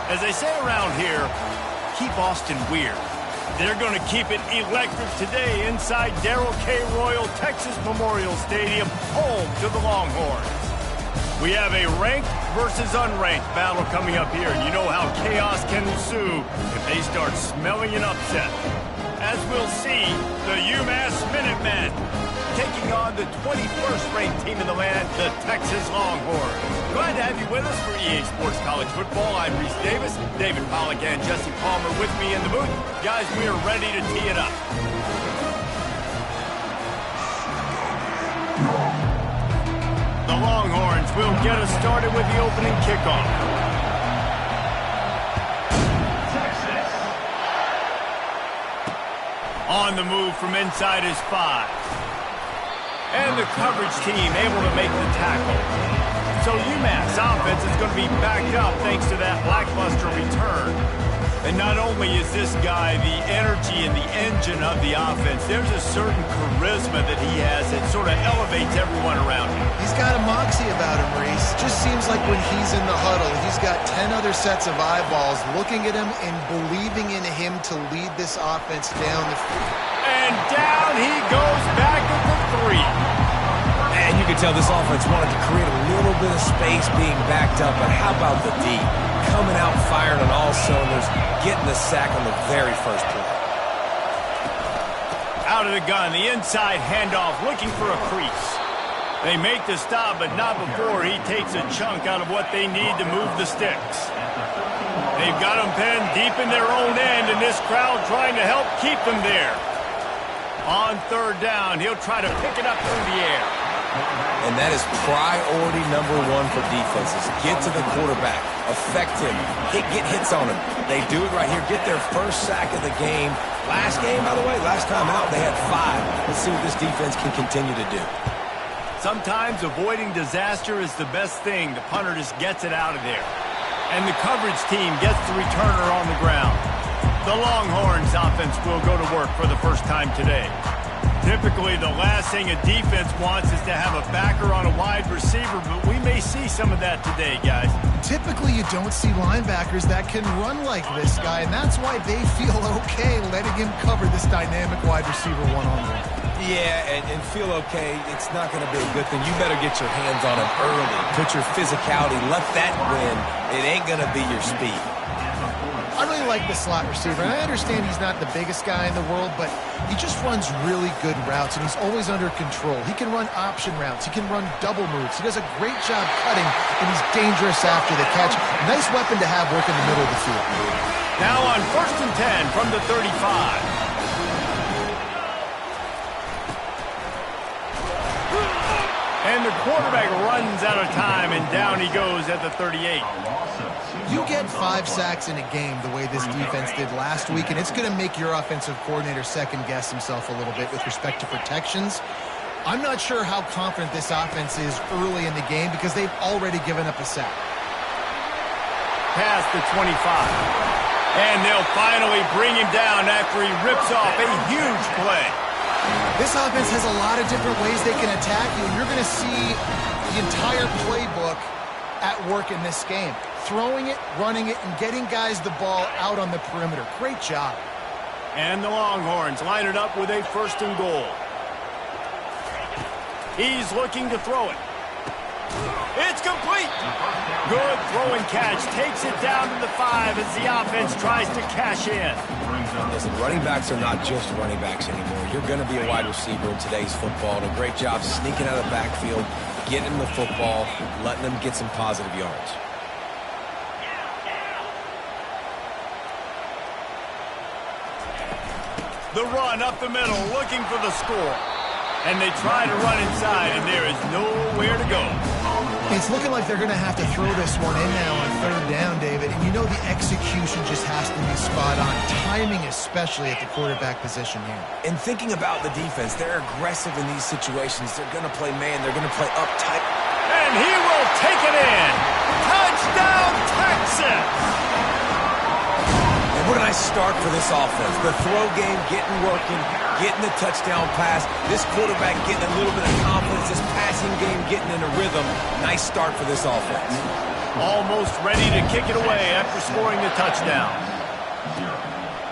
As they say around here, keep Austin weird. They're going to keep it electric today inside Darrell K. Royal Texas Memorial Stadium, home to the Longhorns. We have a ranked versus unranked battle coming up here, and you know how chaos can ensue if they start smelling an upset. As we'll see, the UMASS Minutemen taking on the 21st ranked team in the land, the Texas Longhorns. Glad to have you with us for EA Sports College Football. I'm Reese Davis, David Pollack and Jesse Palmer with me in the booth. Guys, we are ready to tee it up. The Longhorns will get us started with the opening kickoff. Texas. On the move from inside his 5. And the coverage team able to make the tackle. So UMass offense is going to be backed up thanks to that lackluster return. And not only is this guy the energy and the engine of the offense, there's a certain charisma that he has that sort of elevates everyone around him. He's got a moxie about him, Reese. Just seems like when he's in the huddle, he's got 10 other sets of eyeballs looking at him and believing in him to lead this offense down the field. And down he goes back at the 3. And you can tell this offense wanted to create a little bit of space being backed up, but how about the D? Coming out firing on all cylinders, getting the sack on the very first play. Out of the gun, the inside handoff, looking for a crease. They make the stop, but not before he takes a chunk out of what they need to move the sticks. They've got them penned deep in their own end, and this crowd trying to help keep them there. On third down, he'll try to pick it up through the air. And that is priority number 1 for defenses. Get to the quarterback. Affect him. Get hits on him. They do it right here. Get their first sack of the game. Last game, by the way, last time out, they had 5. Let's see what this defense can continue to do. Sometimes avoiding disaster is the best thing. The punter just gets it out of there. And the coverage team gets the returner on the ground. The Longhorns offense will go to work for the first time today. Typically, the last thing a defense wants is to have a backer on a wide receiver, but we may see some of that today, guys. Typically, you don't see linebackers that can run like this guy, and that's why they feel okay letting him cover this dynamic wide receiver one-on-one. Yeah, and feel okay, it's not going to be a good thing. You better get your hands on him early. Put your physicality, let that win. It ain't going to be your speed. I really like the slot receiver, and I understand he's not the biggest guy in the world, but he just runs really good routes, and he's always under control. He can run option routes. He can run double moves. He does a great job cutting, and he's dangerous after the catch. Nice weapon to have working the middle of the field. Now on 1st and 10 from the 35. And the quarterback runs out of time, and down he goes at the 38. You get 5 sacks in a game the way this defense did last week, and it's going to make your offensive coordinator second-guess himself a little bit with respect to protections. I'm not sure how confident this offense is early in the game because they've already given up a sack. Past the 25. And they'll finally bring him down after he rips off a huge play. This offense has a lot of different ways they can attack you, and you're going to see the entire playbook at work in this game. Throwing it, running it, and getting guys the ball out on the perimeter. Great job. And the Longhorns line it up with a 1st and goal. He's looking to throw it. It's complete. Good throw and catch. Takes it down to the 5 as the offense tries to cash in. Listen, running backs are not just running backs anymore. You're going to be a wide receiver in today's football. And a great job sneaking out of the backfield, getting them the football, letting them get some positive yards. The run up the middle, looking for the score. And they try to run inside, and there is nowhere to go. It's looking like they're going to have to throw this one in now on 3rd down, David. And you know the execution just has to be spot on. Timing especially at the quarterback position here. And thinking about the defense, they're aggressive in these situations. They're going to play man. They're going to play up tight. And he will take it in. Touchdown, Texas! And What a nice start for this offense. The throw game getting working, getting the touchdown pass. This quarterback getting a little bit of confidence. This passing game getting in a rhythm. Nice start for this offense. Almost ready to kick it away after scoring the touchdown.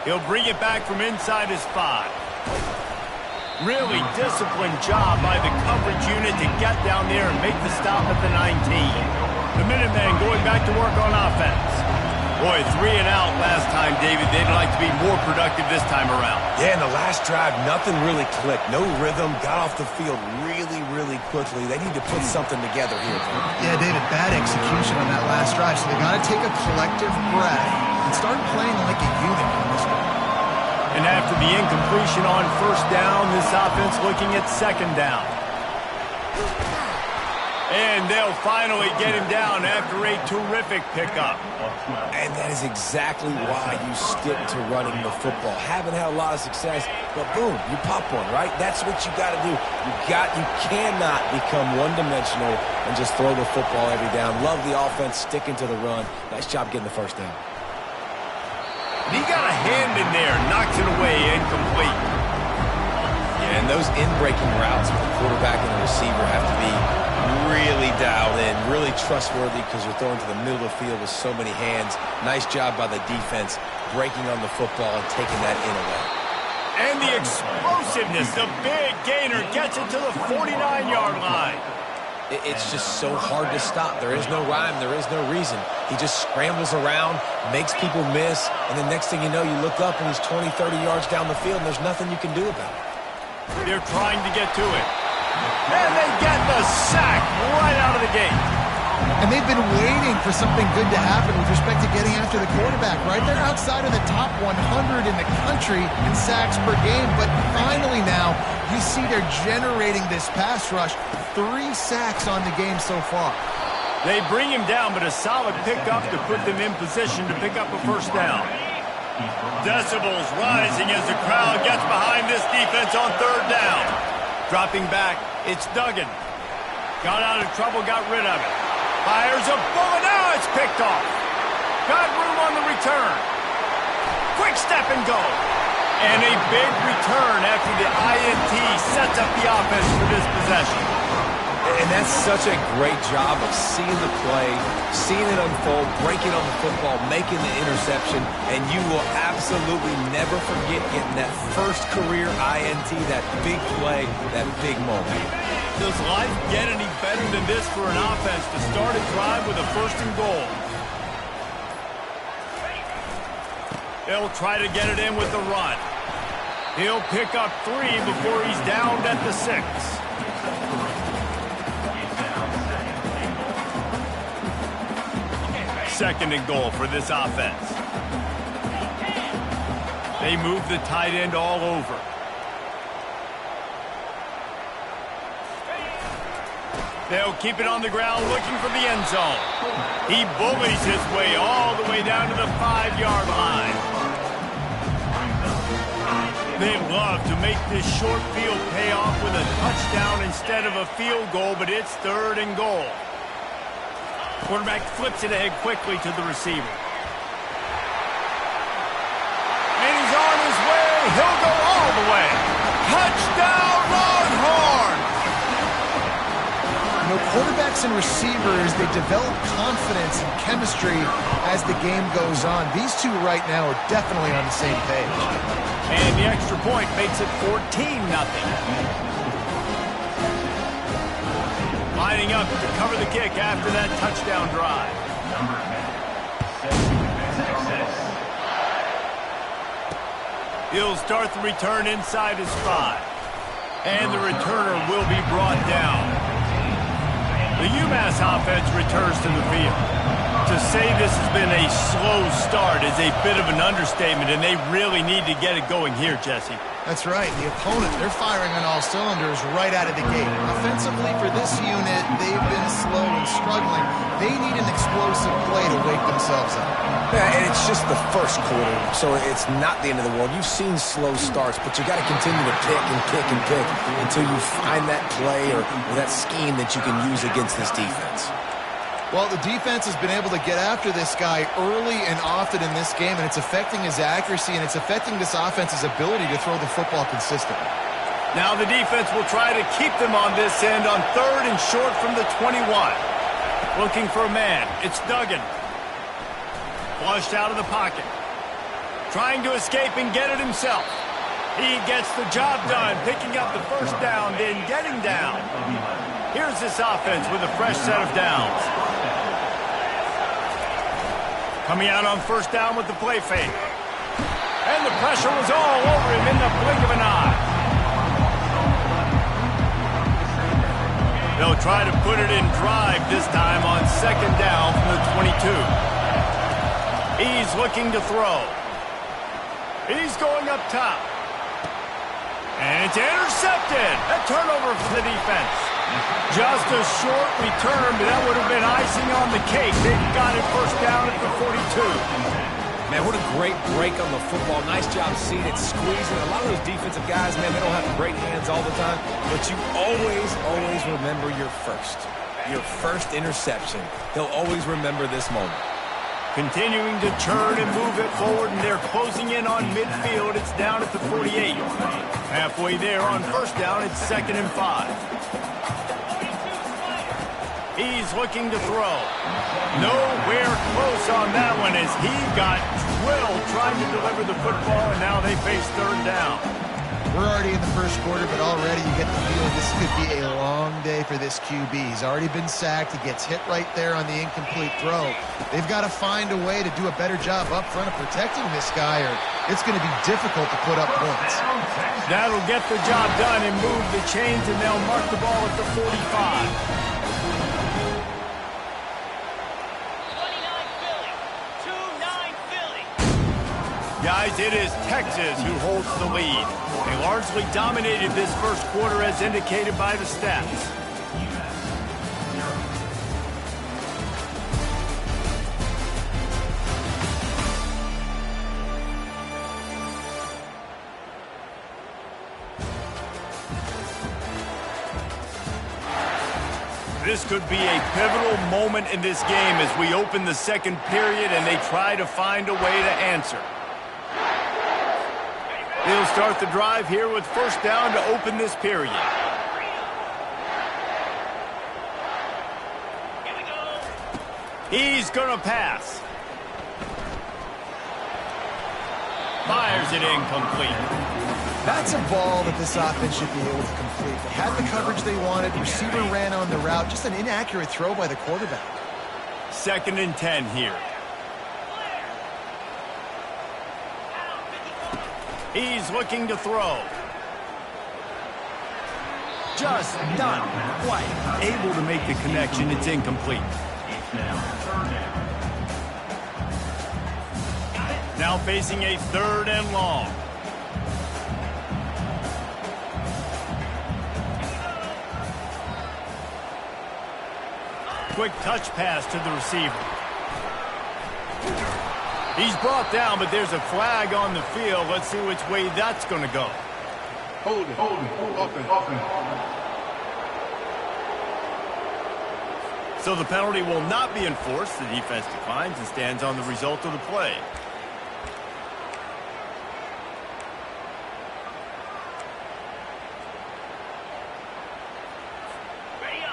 He'll bring it back from inside his 5. Really disciplined job by the coverage unit to get down there and make the stop at the 19. The Minutemen going back to work on offense. Boy, 3 and out last time, David. They'd like to be more productive this time around. Yeah, in the last drive, nothing really clicked. No rhythm. Got off the field really quickly. They need to put something together here. Yeah, David, bad execution on that last drive. So they got to take a collective breath and start playing like a unit on this one. And after the incompletion on first down, this offense looking at second down. And they'll finally get him down after a terrific pickup. And that is exactly why you stick to running the football. Haven't had a lot of success, but boom, you pop one, right? That's what you got to do. You cannot become one-dimensional and just throw the football every down. Love the offense sticking to the run. Nice job getting the first down. He got a hand in there, knocks it away, incomplete. Yeah, and those in-breaking routes for the quarterback and the receiver have to be really dialed in, really trustworthy because you're throwing to the middle of the field with so many hands. Nice job by the defense breaking on the football and taking that in away. And the explosiveness, the big gainer gets it to the 49-yard line. It's just so hard to stop. There is no rhyme. There is no reason. He just scrambles around, makes people miss, and the next thing you know, you look up and he's 20, 30 yards down the field, and there's nothing you can do about it. They're trying to get to it. And they get the sack right out of the gate. And they've been waiting for something good to happen with respect to getting after the quarterback, right? They're outside of the top 100 in the country in sacks per game, but finally now you see they're generating this pass rush. 3 sacks on the game so far. They bring him down, but a solid pickup to put them in position to pick up a first down. Decibels rising as the crowd gets behind this defense on third down. Dropping back, it's Duggan. Got out of trouble, got rid of it. Fires a bullet, now it's picked off. Got room on the return. Quick step and go. And a big return after the INT sets up the offense for this possession. And that's such a great job of seeing the play, seeing it unfold, breaking on the football, making the interception, and you will absolutely never forget getting that first career INT, that big play, that big moment. Does life get any better than this for an offense to start a drive with a first and goal? They'll try to get it in with the run. He'll pick up 3 before he's downed at the 6. Second and goal for this offense. They move the tight end all over. They'll keep it on the ground looking for the end zone. He bullies his way all the way down to the 5-yard line. They love to make this short field pay off with a touchdown instead of a field goal, but it's third and goal. Quarterback flips it ahead quickly to the receiver. And he's on his way. He'll go all the way. Touchdown, Longhorns! You know, quarterbacks and receivers, they develop confidence and chemistry as the game goes on. These two right now are definitely on the same page. And the extra point makes it 14-0. Lining up to cover the kick after that touchdown drive. He'll start the return inside his 5. And the returner will be brought down. The UMASS offense returns to the field. To say this has been a slow start is a bit of an understatement, and they really need to get it going here, Jesse. That's right. The opponent, they're firing on all cylinders right out of the gate. Offensively for this unit, they've been slow and struggling. They need an explosive play to wake themselves up. Yeah, and it's just the first quarter, so it's not the end of the world. You've seen slow starts, but you got to continue to pick and pick and pick until you find that play or that scheme that you can use against this defense. Well, the defense has been able to get after this guy early and often in this game, and it's affecting his accuracy, and it's affecting this offense's ability to throw the football consistently. Now the defense will try to keep them on this end on 3rd and short from the 21. Looking for a man. It's Duggan. Flushed out of the pocket. Trying to escape and get it himself. He gets the job done, picking up the first down, then getting down. Here's this offense with a fresh set of downs. Coming out on 1st down with the play fake. And the pressure was all over him in the blink of an eye. They'll try to put it in drive this time on 2nd down from the 22. He's looking to throw. He's going up top. And it's intercepted. A turnover for the defense. Just a short return, but that would have been icing on the cake. They've got it 1st down at the 42. Man, what a great break on the football. Nice job seeing it, squeezing. A lot of those defensive guys, man, they don't have great hands all the time, but you always remember your first interception. They'll always remember this moment. Continuing to churn and move it forward, and they're closing in on midfield. It's down at the 48. Halfway there on 1st down, it's 2nd and 5. He's looking to throw. Nowhere close on that one as he got drilled trying to deliver the football, and now they face 3rd down. We're already in the 1st quarter, but already you get the feeling this could be a long day for this QB. He's already been sacked. He gets hit right there on the incomplete throw. They've got to find a way to do a better job up front of protecting this guy, or it's going to be difficult to put up points. That'll get the job done and move the chains, and they'll mark the ball at the 45. Guys, it is Texas who holds the lead. They largely dominated this 1st quarter as indicated by the stats. This could be a pivotal moment in this game as we open the 2nd period and they try to find a way to answer. They'll start the drive here with 1st down to open this period. He's going to pass. Fires it incomplete. That's a ball that this offense should be able to complete. They had the coverage they wanted. Receiver ran on the route. Just an inaccurate throw by the quarterback. 2nd and 10 here. He's looking to throw. Just not quite able to make the connection. It's incomplete. Now facing a 3rd and long. Quick touch pass to the receiver. He's brought down, but there's a flag on the field. Let's see which way that's going to go. Hold it, open. So the penalty will not be enforced. The defense declines and stands on the result of the play.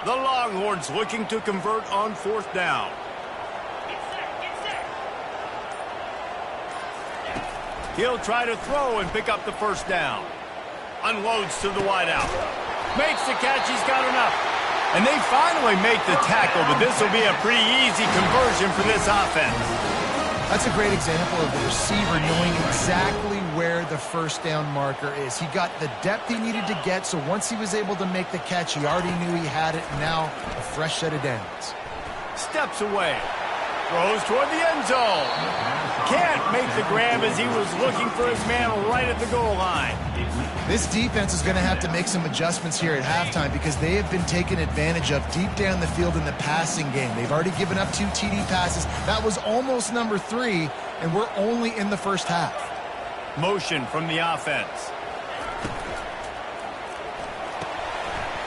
The Longhorns looking to convert on 4th down. He'll try to throw and pick up the 1st down. Unloads to the wideout. Makes the catch. He's got enough. And they finally make the tackle, but this will be a pretty easy conversion for this offense. That's a great example of the receiver knowing exactly where the 1st down marker is. He got the depth he needed to get, so once he was able to make the catch, he already knew he had it, and now a fresh set of downs. Steps away. Throws toward the end zone. Can't make the grab as he was looking for his man right at the goal line. This defense is going to have to make some adjustments here at halftime because they have been taken advantage of deep down the field in the passing game. They've already given up 2 TD passes. That was almost number 3, and we're only in the 1st half. Motion from the offense.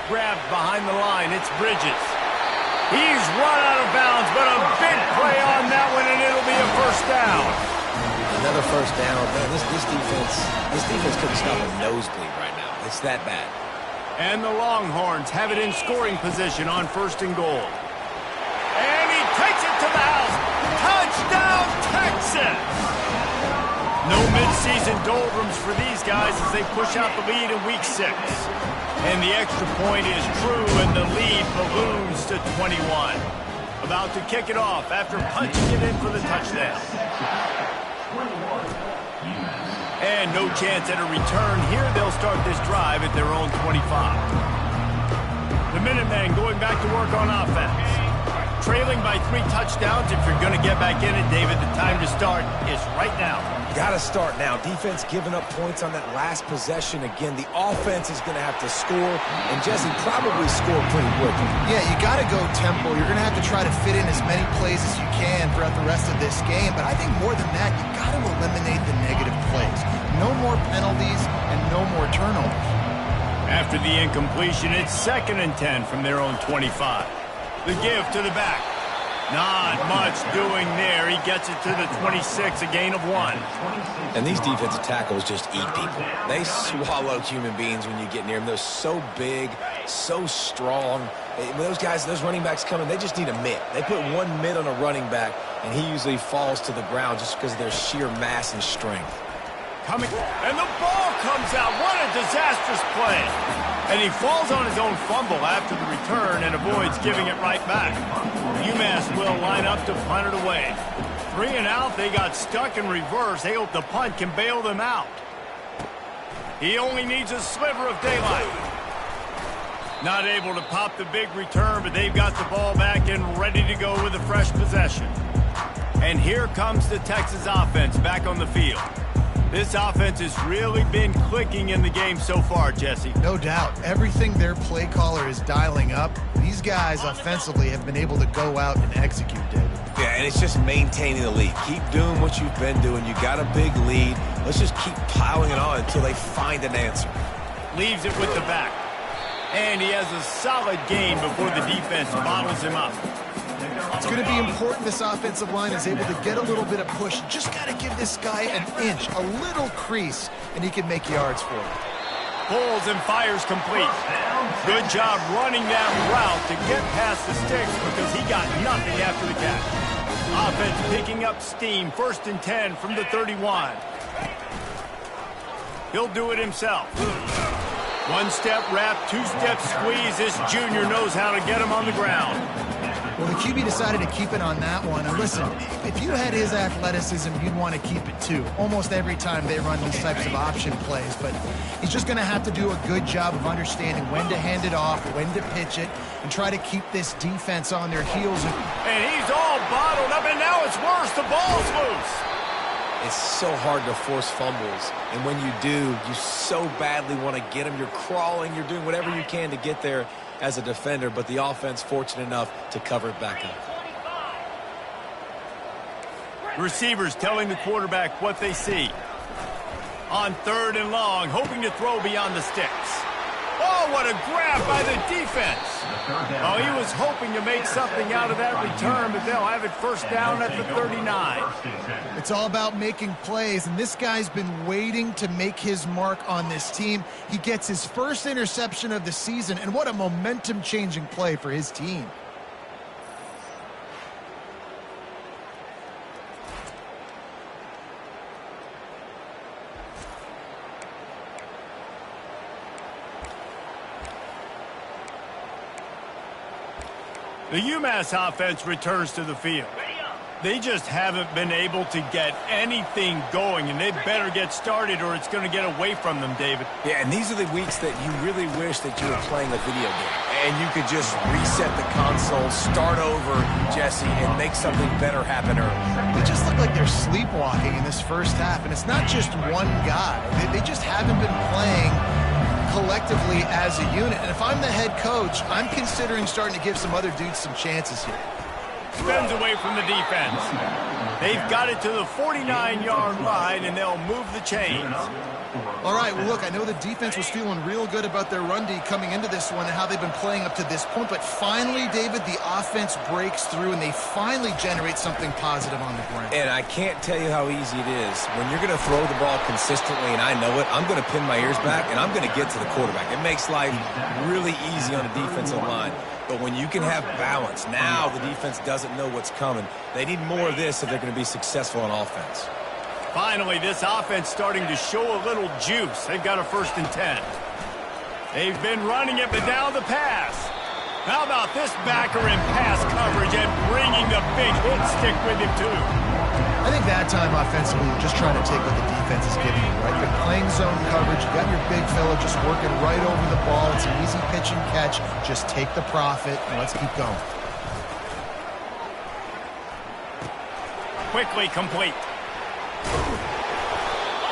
Grabbed behind the line. It's Bridges. He's run out of bounds, but a big play on that one, and it'll be a first down. Another first down. Man, this defense couldn't stop a nosebleed right now. It's that bad. And the Longhorns have it in scoring position on 1st and goal. And he takes it to the house. Touchdown, Texas! No midseason doldrums for these guys as they push out the lead in Week 6. And the extra point is true, and the lead balloons to 21. About to kick it off after punching it in for the touchdown. And no chance at a return here. They'll start this drive at their own 25. The Minutemen going back to work on offense. Trailing by 3 touchdowns. If you're going to get back in it, David, the time to start is right now. Got to start now. Defense giving up points on that last possession. Again, the offense is going to have to score, and Jesse probably score pretty quickly. Yeah, you got to go tempo. You're going to have to try to fit in as many plays as you can throughout the rest of this game. But I think more than that, you got to eliminate the negative plays. No more penalties and no more turnovers. After the incompletion, it's 2nd and 10 from their own 25. The give to the back. Not much doing there. He gets it to the 26, a gain of 1. And these defensive tackles just eat people. They swallow human beings when you get near them. They're so big, so strong. When those guys, those running backs come in, they just need a mitt. They put one mitt on a running back, and he usually falls to the ground just because of their sheer mass and strength. Coming, and the ball comes out. What a disastrous play. And he falls on his own fumble after the return and avoids giving it right back. UMass will line up to punt it away. 3 and out, they got stuck in reverse. They hope the punt can bail them out. He only needs a sliver of daylight. Not able to pop the big return, but they've got the ball back and ready to go with a fresh possession. And here comes the Texas offense back on the field. This offense has really been clicking in the game so far, Jesse. No doubt. Everything their play caller is dialing up, these guys offensively have been able to go out and execute, David. Yeah, and it's just maintaining the lead. Keep doing what you've been doing. You got a big lead. Let's just keep piling it on until they find an answer. Leaves it with the back. And he has a solid gain before the defense bottles him up. It's going to be important this offensive line is able to get a little bit of push. Just got to give this guy an inch, a little crease, and he can make yards for it. Pulls and fires complete. Good job running that route to get past the sticks because he got nothing after the catch. Offense picking up steam. 1st and 10 from the 31. He'll do it himself. 1-step wrap, 2-step squeeze. This junior knows how to get him on the ground. Well, the QB decided to keep it on that one. And listen, if you had his athleticism, you'd want to keep it too. Almost every time they run these types of option plays. But he's just going to have to do a good job of understanding when to hand it off, when to pitch it, and try to keep this defense on their heels. And he's all bottled up, and now it's worse. The ball's loose. It's so hard to force fumbles, and when you do, you so badly want to get them. You're crawling, you're doing whatever you can to get there as a defender, but the offense fortunate enough to cover it back up. Receivers telling the quarterback what they see. On 3rd and long, hoping to throw beyond the sticks. Oh, what a grab by the defense. Oh, he was hoping to make something out of that return, but they'll have it 1st down at the 39. It's all about making plays, and this guy's been waiting to make his mark on this team. He gets his first interception of the season, and what a momentum-changing play for his team. The UMass offense returns to the field. They just haven't been able to get anything going, and they better get started or it's going to get away from them, David. Yeah, and these are the weeks that you really wish that you were playing a video game. And you could just reset the console, start over, Jesse, and make something better happen early. They just look like they're sleepwalking in this first half, and it's not just one guy. They just haven't been playing collectively as a unit. And if I'm the head coach, I'm considering starting to give some other dudes some chances here. Spins away from the defense. They've got it to the 49-yard line, and they'll move the chains. All right, well, look, I know the defense was feeling real good about their run D coming into this one and how they've been playing up to this point, but finally, David, the offense breaks through and they finally generate something positive on the ground. And I can't tell you how easy it is. When you're going to throw the ball consistently, and I know it, I'm going to pin my ears back, and I'm going to get to the quarterback. It makes life really easy on the defensive line. But when you can have balance, now the defense doesn't know what's coming. They need more of this if they're going to be successful on offense. Finally, this offense starting to show a little juice. They've got a 1st and 10. They've been running it, but now the pass. How about this backer in pass coverage and bringing the big hit stick with him, too? I think that time offensively, you're just trying to take what the defense is giving you, right? They're playing zone coverage. You got your big fella just working right over the ball. It's an easy pitch and catch. Just take the profit, and let's keep going. Quickly complete.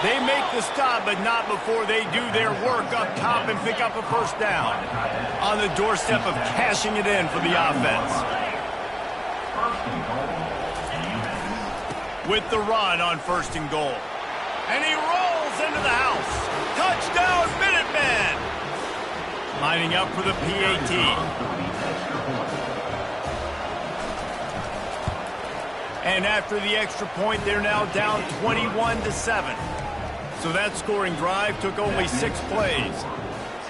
They make the stop, but not before they do their work up top and pick up a 1st down. On the doorstep of cashing it in for the offense. With the run on 1st and goal. And he rolls into the house. Touchdown, Minutemen! Lining up for the PAT. And after the extra point, they're now down 21-7. So that scoring drive took only 6 plays.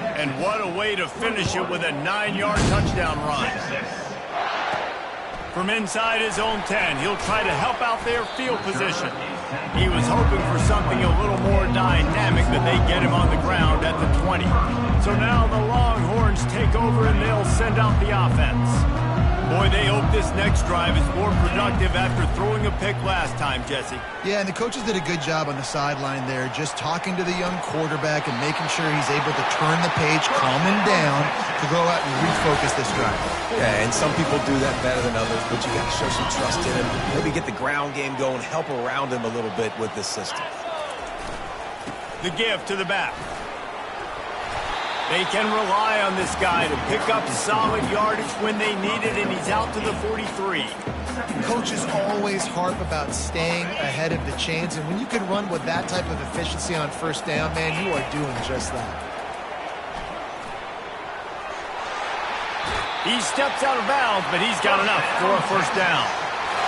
And what a way to finish it with a 9-yard touchdown run. From inside his own 10, he'll try to help out their field position. He was hoping for something a little more dynamic, but they get him on the ground at the 20. So now the Longhorns take over and they'll send out the offense. Boy, they hope this next drive is more productive after throwing a pick last time, Jesse. Yeah, and the coaches did a good job on the sideline there, just talking to the young quarterback and making sure he's able to turn the page, calm him down, to go out and refocus this drive. Yeah, and some people do that better than others, but you got to show some trust in him. Maybe get the ground game going, help around him a little bit with this system. The give to the back. They can rely on this guy to pick up solid yardage when they need it, and he's out to the 43. Coaches always harp about staying ahead of the chains, and when you can run with that type of efficiency on 1st down, man, you are doing just that. He steps out of bounds, but he's got enough for a 1st down.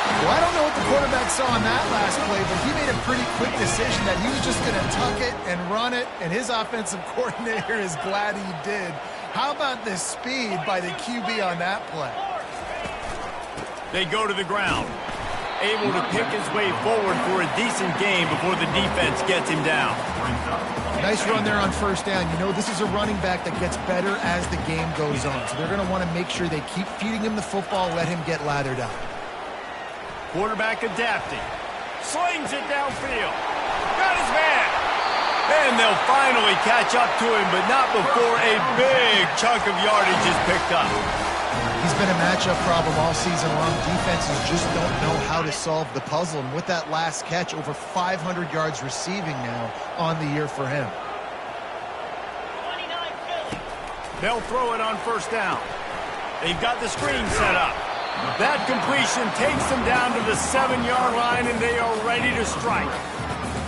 Well, I don't know what the quarterback saw on that last play, but he made a pretty quick decision that he was just going to tuck it and run it, and his offensive coordinator is glad he did. How about the speed by the QB on that play? They go to the ground, able to pick his way forward for a decent gain before the defense gets him down. Nice run there on 1st down. You know, this is a running back that gets better as the game goes on, so they're going to want to make sure they keep feeding him the football, let him get lathered up. Quarterback adapting. Slings it downfield. Got his man. And they'll finally catch up to him, but not before a big chunk of yardage is picked up. He's been a matchup problem all season long. Defenses just don't know how to solve the puzzle. And with that last catch, over 500 yards receiving now on the year for him. They'll throw it on 1st down. They've got the screen set up. That completion takes them down to the 7-yard line, and they are ready to strike.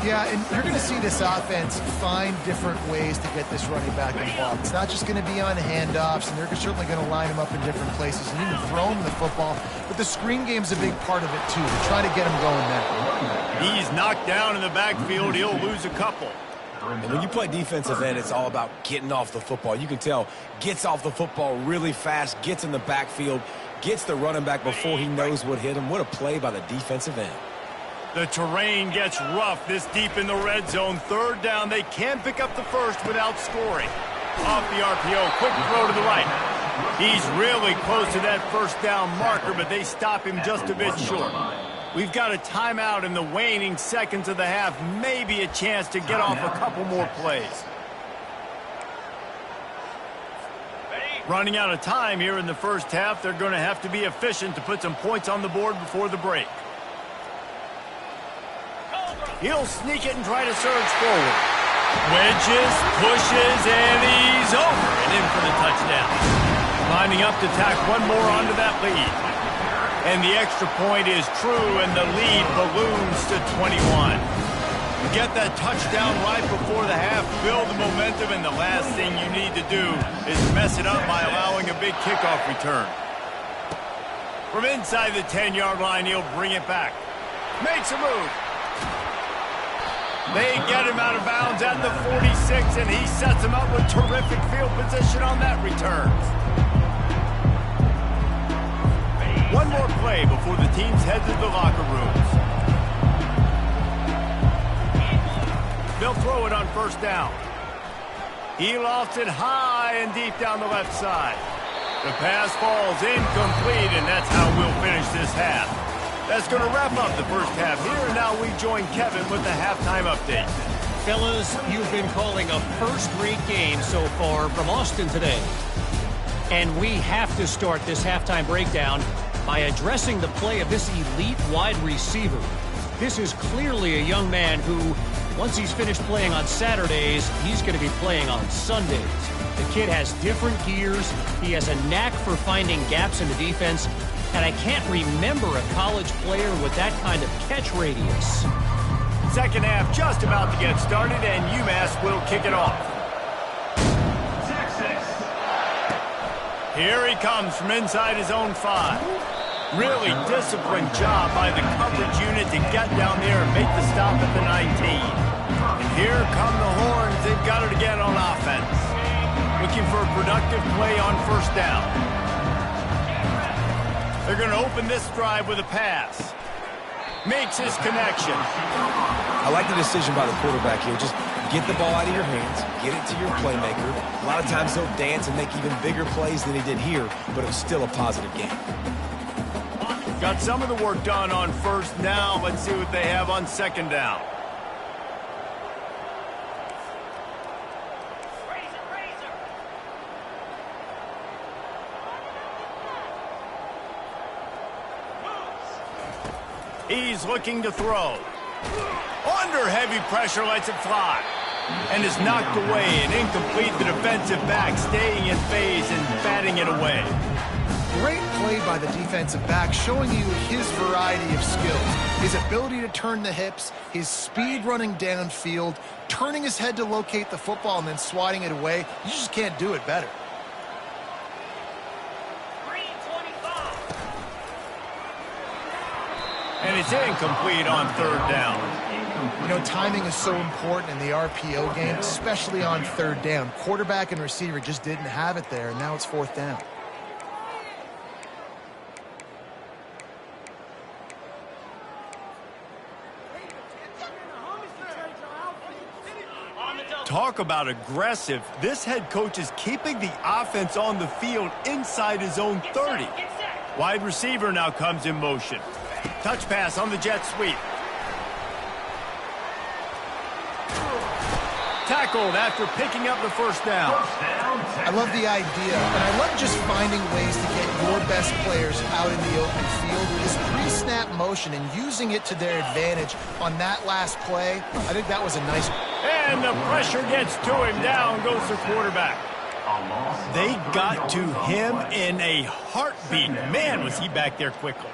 Yeah, and you're going to see this offense find different ways to get this running back involved. It's not just going to be on handoffs, and they're certainly going to line him up in different places and even throw him the football. But the screen game's a big part of it, too, to try to get him going now. He's knocked down in the backfield. He'll lose a couple. And when you play defensive end, it's all about getting off the football. You can tell, gets off the football really fast, gets in the backfield, gets the running back before he knows what hit him. What a play by the defensive end. The terrain gets rough this deep in the red zone. 3rd down, they can pick up the 1st without scoring. Off the RPO, quick throw to the right. He's really close to that 1st down marker, but they stop him just a bit short. We've got a timeout in the waning seconds of the half. Maybe a chance to get off a couple more plays. Running out of time here in the 1st half. They're going to have to be efficient to put some points on the board before the break. He'll sneak it and try to surge forward. Wedges, pushes, and he's over and in for the touchdown. Lining up to tack one more onto that lead. And the extra point is true, and the lead balloons to 21. Get that touchdown right before the half, build the momentum, and the last thing you need to do is mess it up by allowing a big kickoff return. From inside the 10-yard line, he'll bring it back. Makes a move. They get him out of bounds at the 46, and he sets him up with terrific field position on that return. One more play before the teams head to the locker rooms. They'll throw it on first down. He lofts it high and deep down the left side. The pass falls incomplete, and that's how we'll finish this half. That's going to wrap up the first half here, and now we join Kevin with the halftime update. Fellas, you've been calling a first-rate game so far from Austin today. And we have to start this halftime breakdown by addressing the play of this elite wide receiver. This is clearly a young man who, once he's finished playing on Saturdays, he's going to be playing on Sundays. The kid has different gears. He has a knack for finding gaps in the defense. And I can't remember a college player with that kind of catch radius. Second half just about to get started, and UMass will kick it off. Here he comes from inside his own 5. Really disciplined job by the coverage unit to get down there and make the stop at the 19. And here come the horns. They've got it again on offense. Looking for a productive play on first down. They're going to open this drive with a pass. Makes his connection. I like the decision by the quarterback here. Just get the ball out of your hands, get it to your playmaker. A lot of times he'll dance and make even bigger plays than he did here, but it was still a positive game. Got some of the work done on first. Now let's see what they have on second down. He's looking to throw. Under heavy pressure, lets it fly. And is knocked away and incomplete. The defensive back staying in phase and batting it away. Great play by the defensive back, showing you his variety of skills. His ability to turn the hips, his speed running downfield, turning his head to locate the football and then swatting it away. You just can't do it better. And it's incomplete on third down. You know, timing is so important in the RPO game, especially on third down. Quarterback and receiver just didn't have it there, and now it's fourth down. Talk about aggressive. This head coach is keeping the offense on the field inside his own 30. Wide receiver now comes in motion. Touch pass on the jet sweep. Tackled after picking up the first down. I love the idea, and I love just finding ways to get your best players out in the open field. This pre-snap motion and using it to their advantage on that last play, I think that was a nice one. And the pressure gets to him. Down goes the quarterback. They got to him in a heartbeat. Man, was he back there quickly.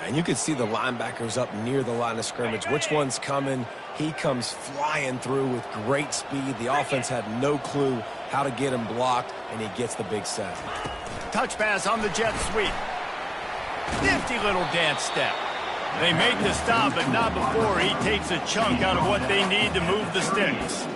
And you could see the linebackers up near the line of scrimmage. Which one's coming? He comes flying through with great speed. The offense had no clue how to get him blocked, and he gets the big sack. Touch pass on the jet sweep. Nifty little dance step. They make the stop, but not before he takes a chunk out of what they need to move the sticks.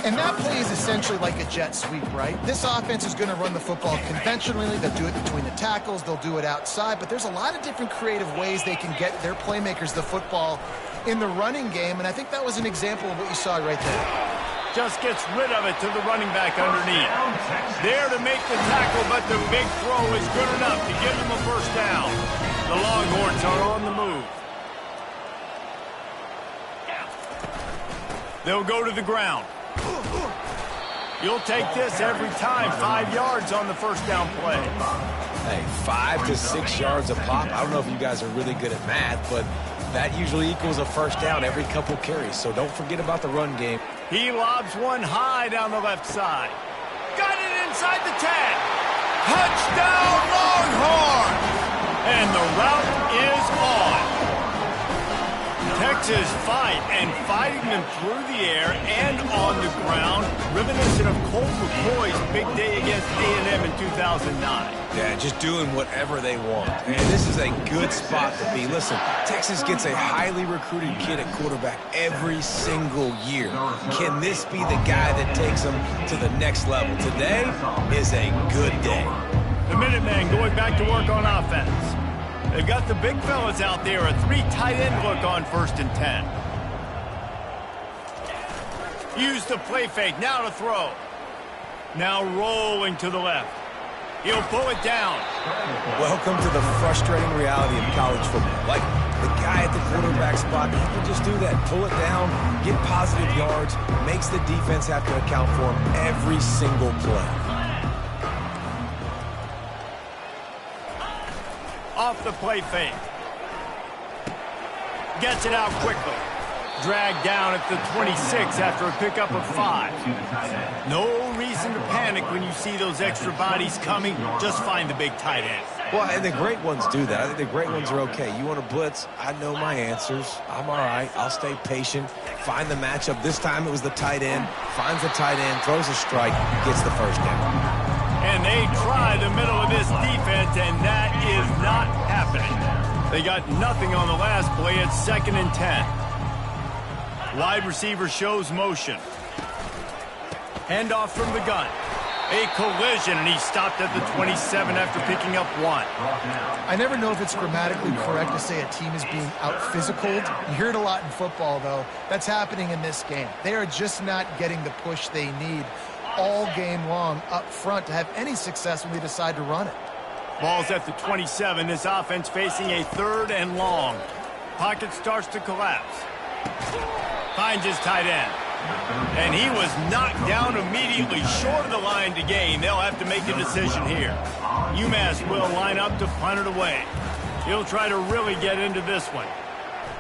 And that play is essentially like a jet sweep, right? This offense is going to run the football conventionally. They'll do it between the tackles. They'll do it outside. But there's a lot of different creative ways they can get their playmakers the football in the running game. And I think that was an example of what you saw right there. Just gets rid of it to the running back underneath. There to make the tackle, but the big throw is good enough to give them a first down. The Longhorns are on the move. They'll go to the ground. You'll take this every time. 5 yards on the first down play. Hey, 5 to 6 yards a pop. I don't know if you guys are really good at math, but that usually equals a first down every couple carries. So don't forget about the run game. He lobs one high down the left side. Got it inside the 10. Touchdown, Longhorns! And the route is on. Texas fighting them through the air and on the ground. Reminiscent of Colt McCoy's big day against A&M in 2009. Yeah, just doing whatever they want. And this is a good spot to be. Listen, Texas gets a highly recruited kid at quarterback every single year. Can this be the guy that takes them to the next level? Today is a good day. The Minutemen going back to work on offense. They've got the big fellas out there, a 3 tight end look on 1st and 10. Use the play fake, now to throw. Now rolling to the left. He'll pull it down. Welcome to the frustrating reality of college football. Like the guy at the quarterback spot, he can just do that. Pull it down, get positive yards, makes the defense have to account for him every single play. Off the play fake. Gets it out quickly. Dragged down at the 26 after a pickup of 5. No reason to panic when you see those extra bodies coming. Just find the big tight end. Well, and the great ones do that. I think the great ones are okay. You want to blitz? I know my answers. I'm all right. I'll stay patient. Find the matchup. This time it was the tight end. Finds the tight end, throws a strike, gets the first down. And they try the middle of this defense, and that is not happening. They got nothing on the last play. It's 2nd and 10. Wide receiver shows motion. Handoff from the gun. A collision, and he stopped at the 27 after picking up 1. I never know if it's grammatically correct to say a team is being out-physicaled. You hear it a lot in football, though. That's happening in this game. They are just not getting the push they need all game long up front to have any success when they decide to run it. Ball's at the 27. This offense facing a 3rd and long. Pocket starts to collapse. Finds his tight end. And he was knocked down immediately short of the line to gain. They'll have to make a decision here. UMass will line up to punt it away. He'll try to really get into this one.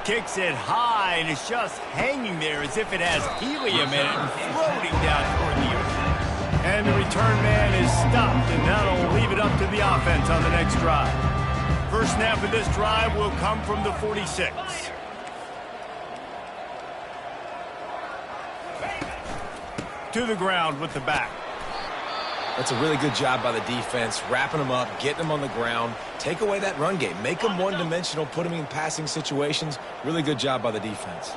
Kicks it high, and it's just hanging there as if it has helium in it and floating down toward the earth. And the return man is stopped, and that'll leave it up to the offense on the next drive. First snap of this drive will come from the 46. To the ground with the back. That's a really good job by the defense, wrapping them up, getting them on the ground. Take away that run game. Make them one-dimensional, put them in passing situations. Really good job by the defense.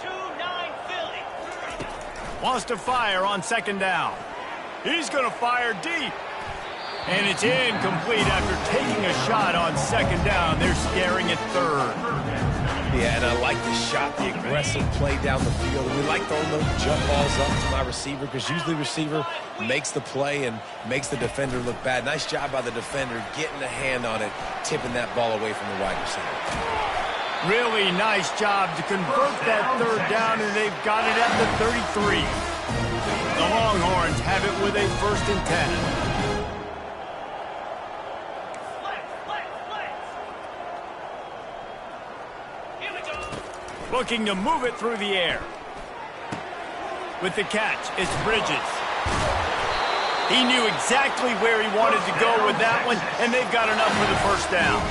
29 Philly. Wants to fire on 2nd down. He's going to fire deep. And it's incomplete after taking a shot on 2nd down. They're scaring at 3rd. Yeah, and I like the shot, the aggressive play down the field. We like throwing those jump balls up to my receiver because usually the receiver makes the play and makes the defender look bad. Nice job by the defender getting a hand on it, tipping that ball away from the wide receiver. Really nice job to convert that 3rd down, and they've got it at the 33. The Longhorns have it with a 1st and 10. Looking to move it through the air. With the catch, it's Bridges. He knew exactly where he wanted to go with that one, and they've got enough for the 1st down.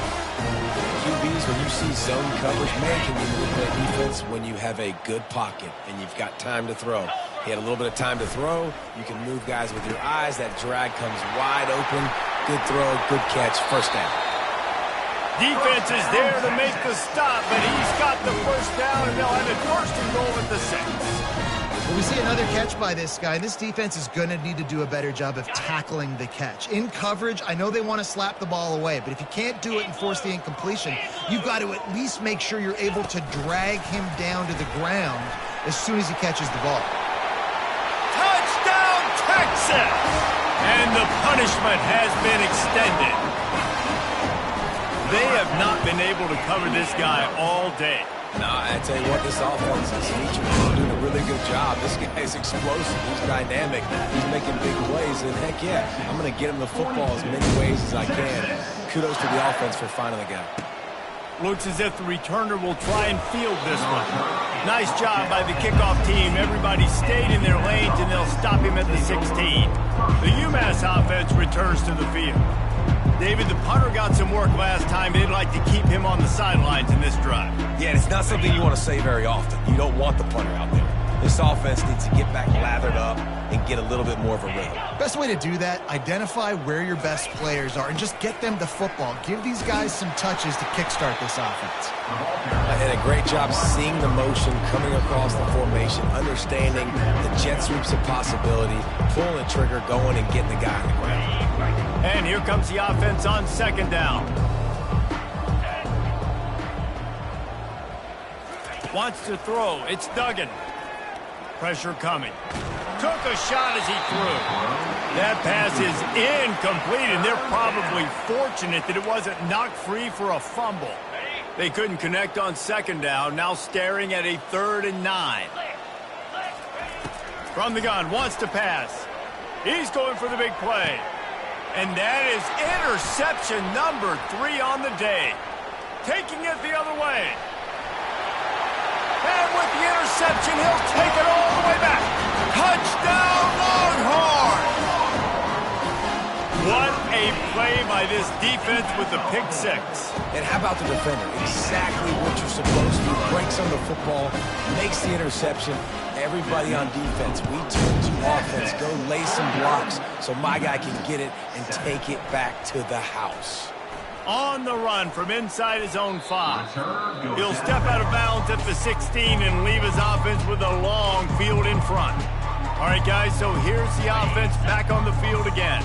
QBs, when you see zone coverage, man, can you move that defense when you have a good pocket and you've got time to throw. He had a little bit of time to throw. You can move guys with your eyes. That drag comes wide open. Good throw, good catch, 1st down. Defense is there to make the stop, but he's got the 1st down, and they'll have it 1st and goal at the 6. Well, we see another catch by this guy. This defense is going to need to do a better job of tackling the catch. In coverage, I know they want to slap the ball away, but if you can't do it and force the incompletion, you've got to at least make sure you're able to drag him down to the ground as soon as he catches the ball. Touchdown, Texas! And the punishment has been extended. They have not been able to cover this guy all day. Nah, I tell you what, this offense is doing a really good job. This guy is explosive. He's dynamic. He's making big plays. And heck yeah, I'm going to get him the football as many ways as I can. Kudos to the offense for finding the guy. Looks as if the returner will try and field this one. Nice job by the kickoff team. Everybody stayed in their lanes, and they'll stop him at the 16. The UMass offense returns to the field. David, the punter got some work last time. They'd like to keep him on the sidelines in this drive. Yeah, and it's not something you want to say very often. You don't want the punter out there. This offense needs to get back lathered up and get a little bit more of a rhythm. Best way to do that, identify where your best players are and just get them the football. Give these guys some touches to kickstart this offense. And a great job seeing the motion coming across the formation, understanding the jet sweep's a possibility, pulling the trigger, going and getting the guy on the ground. And here comes the offense on second down. Wants to throw. It's Duggan. Pressure coming. Took a shot as he threw. That pass is incomplete, and they're probably fortunate that it wasn't knocked free for a fumble. They couldn't connect on second down, now staring at a 3rd and 9. From the gun, wants to pass. He's going for the big play. And that is interception number 3 on the day. Taking it the other way. And with the interception, he'll take it all the way back. Touchdown, Longhorns! What a play by this defense with the pick 6. And how about the defender? Exactly what you're supposed to. Breaks on the football, makes the interception. Everybody on defense, we told you offense, go lay some blocks so my guy can get it and take it back to the house. On the run from inside his own 5. He'll step out of bounds at the 16 and leave his offense with a long field in front. All right, guys, so here's the offense back on the field again.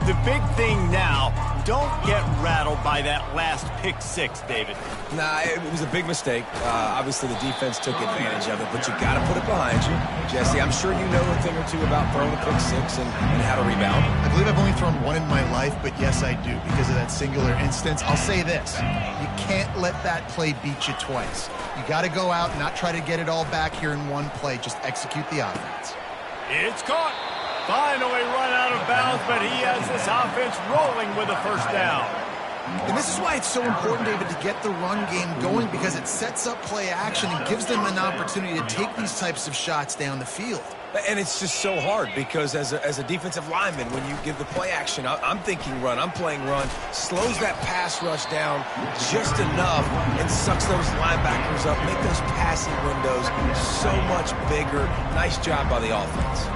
The big thing now, don't get rattled by that last pick 6, David. Nah, it was a big mistake. Obviously, the defense took advantage of it, but you got to put it behind you. Jesse, I'm sure you know a thing or two about throwing a pick 6 and how to rebound. I believe I've only thrown one in my life, but yes, I do. Because of that singular instance, I'll say this. You can't let that play beat you twice. You got to go out and not try to get it all back here in one play. Just execute the offense. It's caught. Finally run out of bounds, but he has this offense rolling with a 1st down. And this is why it's so important, David, to get the run game going, because it sets up play action and gives them an opportunity to take these types of shots down the field. And it's just so hard because as a defensive lineman, when you give the play action, I'm thinking run, I'm playing run, slows that pass rush down just enough and sucks those linebackers up, make those passing windows so much bigger. Nice job by the offense.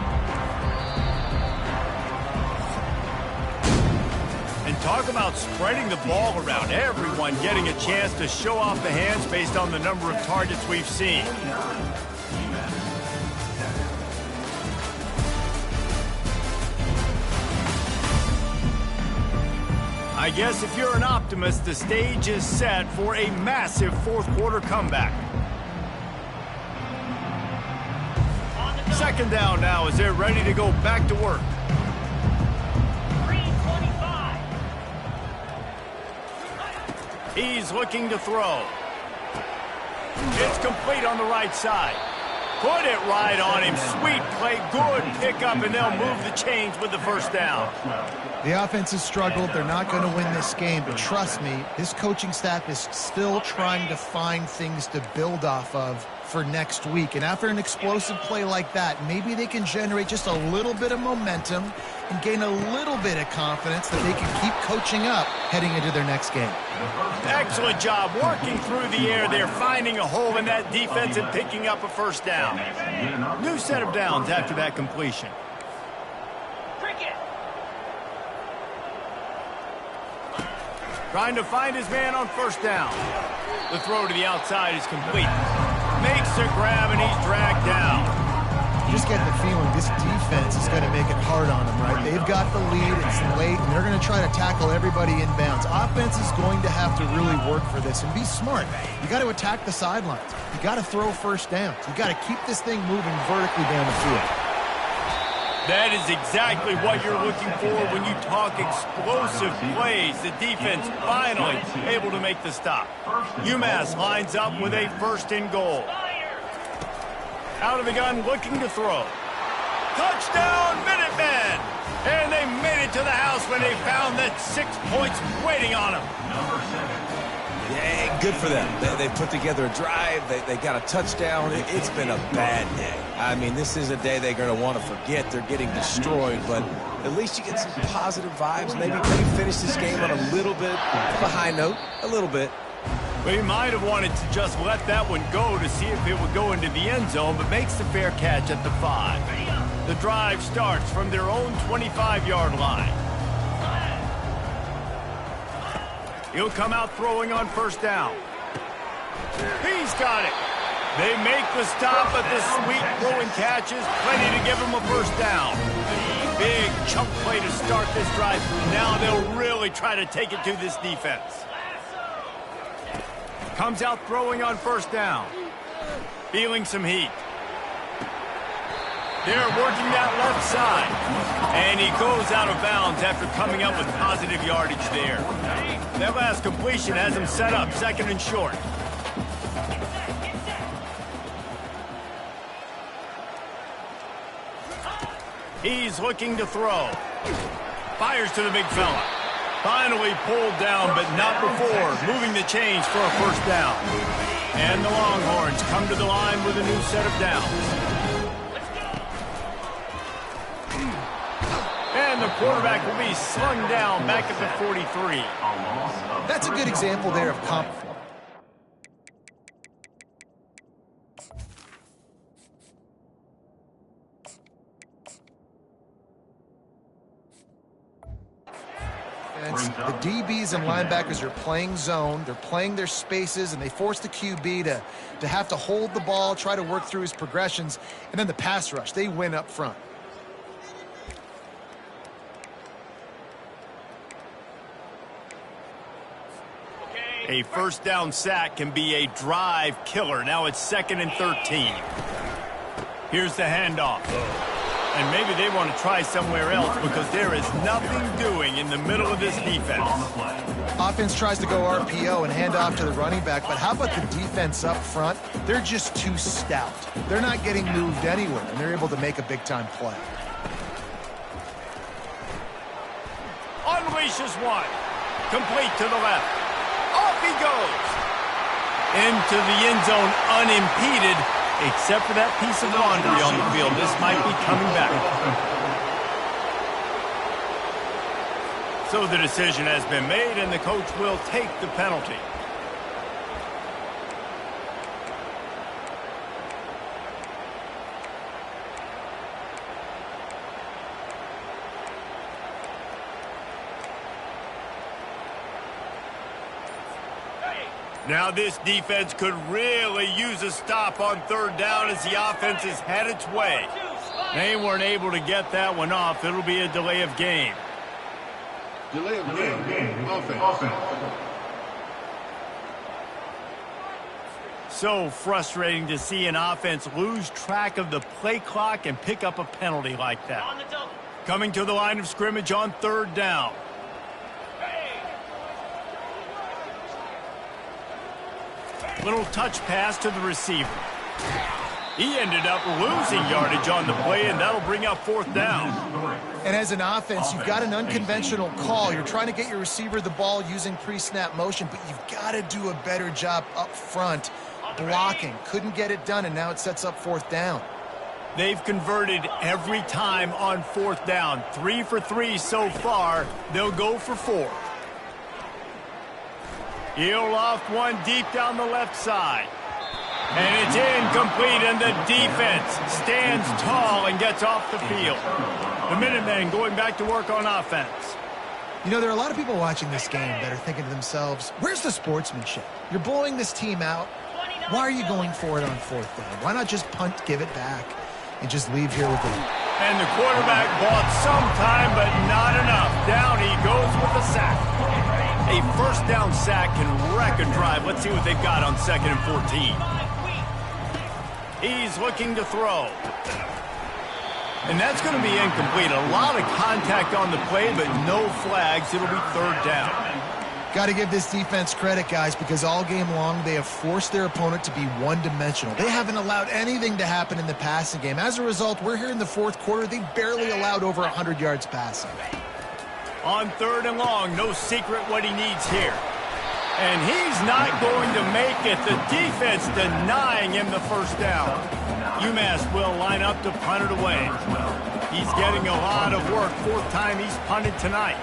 And talk about spreading the ball around. Everyone getting a chance to show off the hands based on the number of targets we've seen. I guess if you're an optimist, the stage is set for a massive 4th quarter comeback. Second down now as they're ready to go back to work. He's looking to throw. It's complete on the right side. Put it right on him. Sweet play, good pickup, and they'll move the chains with the 1st down. The offense has struggled. They're not going to win this game, but trust me, this coaching staff is still trying to find things to build off of for next week. And after an explosive play like that, maybe they can generate just a little bit of momentum and gain a little bit of confidence that they can keep coaching up heading into their next game. Excellent job working through the air there, finding a hole in that defense and picking up a 1st down. New set of downs after that completion. Trying to find his man on 1st down. The throw to the outside is complete. Makes a grab and he's dragged down. You just get the feeling this defense is going to make it hard on them, right? They've got the lead, it's late, and they're going to try to tackle everybody inbounds. Offense is going to have to really work for this and be smart. You got to attack the sidelines. You got to throw 1st downs. You got to keep this thing moving vertically down the field. That is exactly what you're looking for when you talk explosive plays. The defense finally able to make the stop. UMass lines up with a 1st and goal. Out of the gun, looking to throw. Touchdown, Minutemen! And they made it to the house when they found that 6 points waiting on them. Yeah, good for them. They put together a drive. They got a touchdown. It's been a bad day. I mean, this is a day they're going to want to forget. They're getting destroyed, but at least you get some positive vibes. Maybe finish this game on a little bit of a high note, a little bit. Well, he might have wanted to just let that one go to see if it would go into the end zone, but makes the fair catch at the 5. The drive starts from their own 25-yard line. He'll come out throwing on first down. He's got it. They make the stop, but the sweet throwing catch is plenty to give him a first down. Big chunk play to start this drive. Now they'll really try to take it to this defense. Comes out throwing on first down. Feeling some heat. They're working that left side. And he goes out of bounds after coming up with positive yardage there. That last completion has him set up, 2nd and short. He's looking to throw. Fires to the big fella. Finally pulled down, but not before. Moving the chains for a first down. And the Longhorns come to the line with a new set of downs. And the quarterback will be slung down back at the 43. That's a good example there of the DBs and linebackers are playing zone. They're playing their spaces, and they force the QB to have to hold the ball, try to work through his progressions, and then the pass rush. They win up front. A first down sack can be a drive killer. Now it's 2nd and 13. Here's the handoff. And maybe they want to try somewhere else because there is nothing doing in the middle of this defense. Offense tries to go RPO and hand off to the running back, but how about the defense up front? They're just too stout. They're not getting moved anywhere, and they're able to make a big-time play. Unleashes one. Complete to the left. Off he goes. Into the end zone unimpeded. Except for that piece of laundry on the field, this might be coming back. So the decision has been made, and the coach will take the penalty. Now this defense could really use a stop on 3rd down as the offense has had its way. They weren't able to get that one off. It'll be a delay of game. Delay of game. Offense. So frustrating to see an offense lose track of the play clock and pick up a penalty like that. Coming to the line of scrimmage on 3rd down. Little touch pass to the receiver. He ended up losing yardage on the play, and that'll bring up 4th down. And as an offense, you've got an unconventional call. You're trying to get your receiver the ball using pre-snap motion, but you've got to do a better job up front blocking. Couldn't get it done, and now it sets up 4th down. They've converted every time on 4th down. 3 for 3 so far. They'll go for 4. He'll loft one deep down the left side. And it's incomplete, and the defense stands tall and gets off the field. The Minutemen going back to work on offense. You know, there are a lot of people watching this game that are thinking to themselves, where's the sportsmanship? You're blowing this team out. Why are you going for it on 4th down? Why not just punt, give it back, and just leave here with it? And the quarterback bought some time, but not enough. Down he goes with the sack. A first down sack can wreck a drive. Let's see what they've got on 2nd and 14. He's looking to throw. And that's going to be incomplete. A lot of contact on the play, but no flags. It'll be 3rd down. Got to give this defense credit, guys, because all game long they have forced their opponent to be one-dimensional. They haven't allowed anything to happen in the passing game. As a result, we're here in the 4th quarter. They barely allowed over 100 yards passing. On 3rd and long, no secret what he needs here. And he's not going to make it. The defense denying him the first down. UMass will line up to punt it away. He's getting a lot of work. Fourth time he's punted tonight.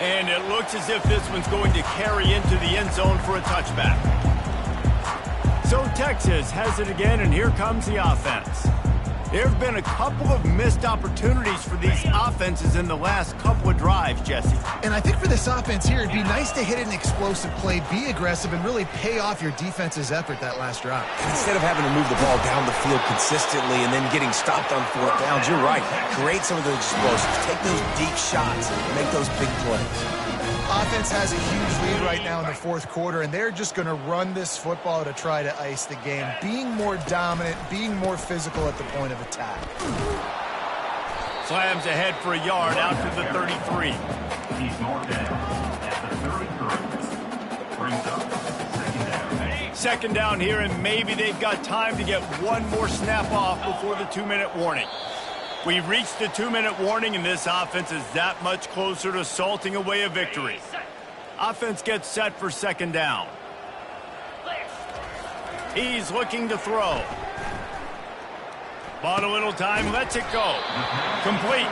And it looks as if this one's going to carry into the end zone for a touchback. So Texas has it again, and here comes the offense. There have been a couple of missed opportunities for these offenses in the last couple of drives, Jesse. And I think for this offense here, it'd be nice to hit an explosive play, be aggressive, and really pay off your defense's effort that last drive. Instead of having to move the ball down the field consistently and then getting stopped on fourth downs, you're right. Create some of those explosives. Take those deep shots and make those big plays. Offense has a huge lead right now in the fourth quarter, and they're just going to run this football to try to ice the game, being more dominant, being more physical at the point of attack. Slams ahead for a yard out to the 33. He's marked down at the 33. Brings up second down. Second down here, and maybe they've got time to get one more snap off before the 2-minute warning. We've reached the 2-minute warning, and this offense is that much closer to salting away a victory. Offense gets set for second down. He's looking to throw. Bought a little time, lets it go. Complete.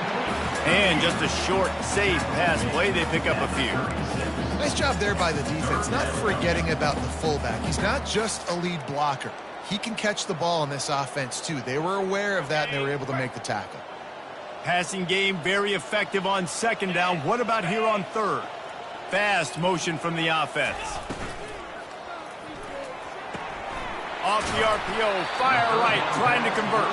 And just a short, safe pass play. They pick up a few. Nice job there by the defense, not forgetting about the fullback. He's not just a lead blocker. He can catch the ball in this offense, too. They were aware of that, and they were able to make the tackle. Passing game very effective on second down. What about here on third? Fast motion from the offense. Off the RPO, fire right, trying to convert.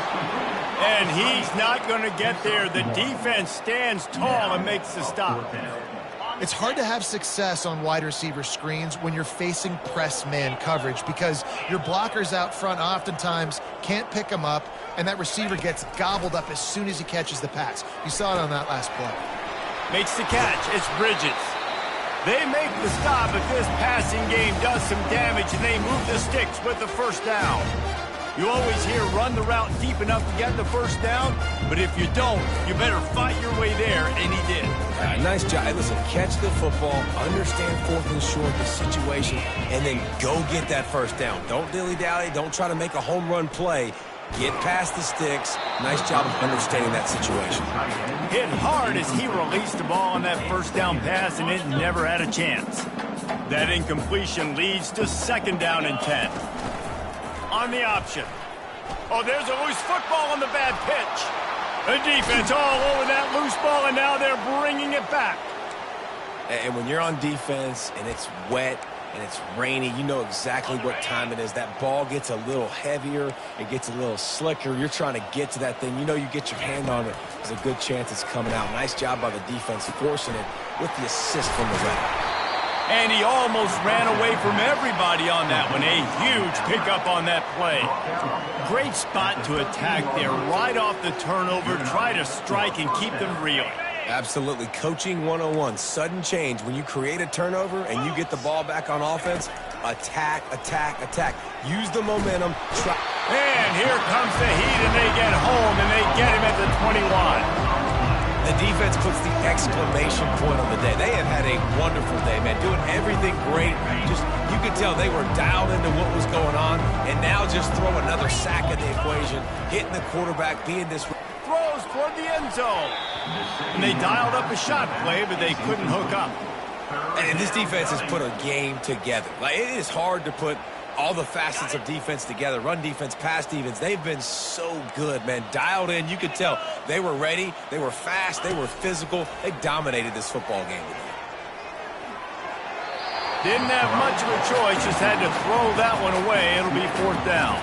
And he's not going to get there. The defense stands tall and makes the stop. It's hard to have success on wide receiver screens when you're facing press man coverage because your blockers out front oftentimes can't pick them up, and that receiver gets gobbled up as soon as he catches the pass. You saw it on that last play. Makes the catch. It's Bridges. They make the stop, but this passing game does some damage, and they move the sticks with the first down. You always hear run the route deep enough to get the first down, but if you don't, you better fight your way there, and he did. Nice job. Hey, listen, catch the football, understand fourth and short, the situation, and then go get that first down. Don't dilly-dally. Don't try to make a home run play. Get past the sticks. Nice job of understanding that situation. Hit hard as he released the ball on that first down pass, and it never had a chance. That incompletion leads to second down and 10. On the option. Oh, there's a loose football on the bad pitch. The defense all over that loose ball, and now they're bringing it back. And when you're on defense and it's wet and it's rainy, you know exactly what time it is. That ball gets a little heavier. It gets a little slicker. You're trying to get to that thing. You know you get your hand on it. There's a good chance it's coming out. Nice job by the defense forcing it with the assist from the ref. And he almost ran away from everybody on that one. A huge pickup on that play. Great spot to attack there. Right off the turnover, try to strike and keep them reeling. Absolutely. Coaching 101. Sudden change. When you create a turnover and you get the ball back on offense, attack, attack, attack. Use the momentum. And here comes the heat, and they get home, and they get him at the 21. The defense puts the exclamation point on the day. They have had a wonderful day, man. Doing everything great. Just, you could tell they were dialed into what was going on. And now just throw another sack in the equation. Hitting the quarterback, being this... Throws toward the end zone. And they dialed up a shot play, but they couldn't hook up. And this defense has put a game together. Like, it is hard to put all the facets of defense together. Run defense, pass defense. They've been so good, man. Dialed in. You could tell they were ready. They were fast. They were physical. They dominated this football game today. Didn't have much of a choice. Just had to throw that one away. It'll be fourth down.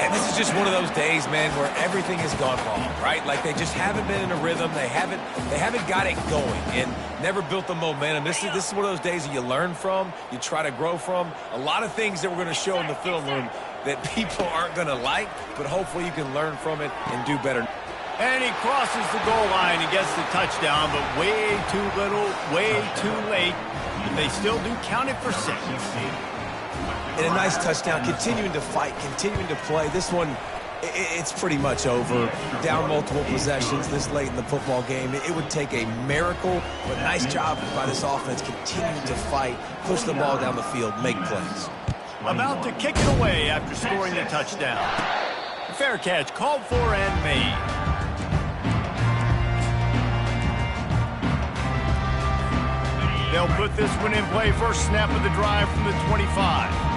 And this is just one of those days, man, where everything has gone wrong, right? Like they just haven't been in a rhythm. They haven't got it going and never built the momentum. This is one of those days that you learn from, you try to grow from. A lot of things that we're going to show in the film room that people aren't going to like, but hopefully you can learn from it and do better. And he crosses the goal line and gets the touchdown, but way too little, way too late. But they still do count it for 6. And a nice touchdown, continuing to fight, continuing to play. This one, It's pretty much over. Down multiple possessions this late in the football game. It would take a miracle, but nice job by this offense. Continue to fight, push the ball down the field, make plays. About to kick it away after scoring the touchdown. Fair catch called for and made. They'll put this one in play. First snap of the drive from the 25.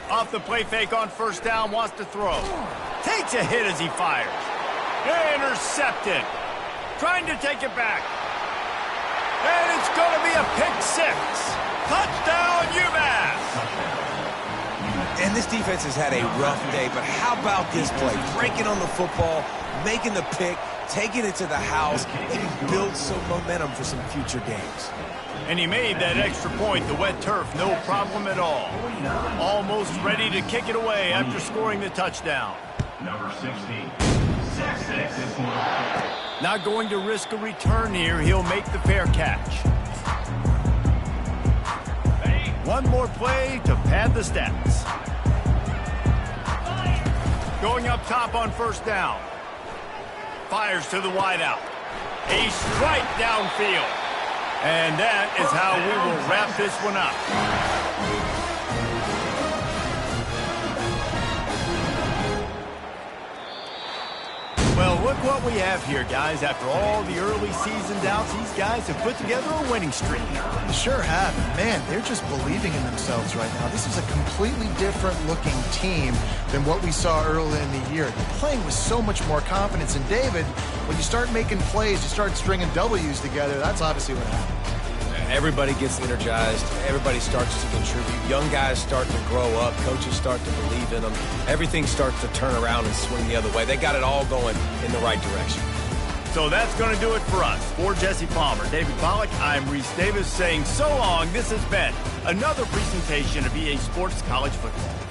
Off the play fake on first down, wants to throw. Takes a hit as he fires. Intercepted. Trying to take it back. And it's going to be a pick six. Touchdown, UMASS. And this defense has had a rough day, but how about this play? Breaking on the football, making the pick, taking it to the house, and build some momentum for some future games. And he made that extra point, the wet turf, no problem at all. Almost ready to kick it away after scoring the touchdown. Number 16. Not going to risk a return here. He'll make the fair catch. One more play to pad the stats. Going up top on first down. Fires to the wideout. A strike downfield. And that is how we will wrap this one up. Well, look what we have here, guys. After all the early season doubts, these guys have put together a winning streak. They sure have. Man, they're just believing in themselves right now. This is a completely different looking team than what we saw early in the year. They're playing with so much more confidence. And David, when you start making plays, you start stringing W's together, that's obviously what happened. Everybody gets energized. Everybody starts to contribute. Young guys start to grow up. Coaches start to believe in them. Everything starts to turn around and swing the other way. They got it all going in the right direction. So that's going to do it for us. For Jesse Palmer, David Pollack, I'm Reese Davis saying so long. This has been another presentation of EA Sports College Football.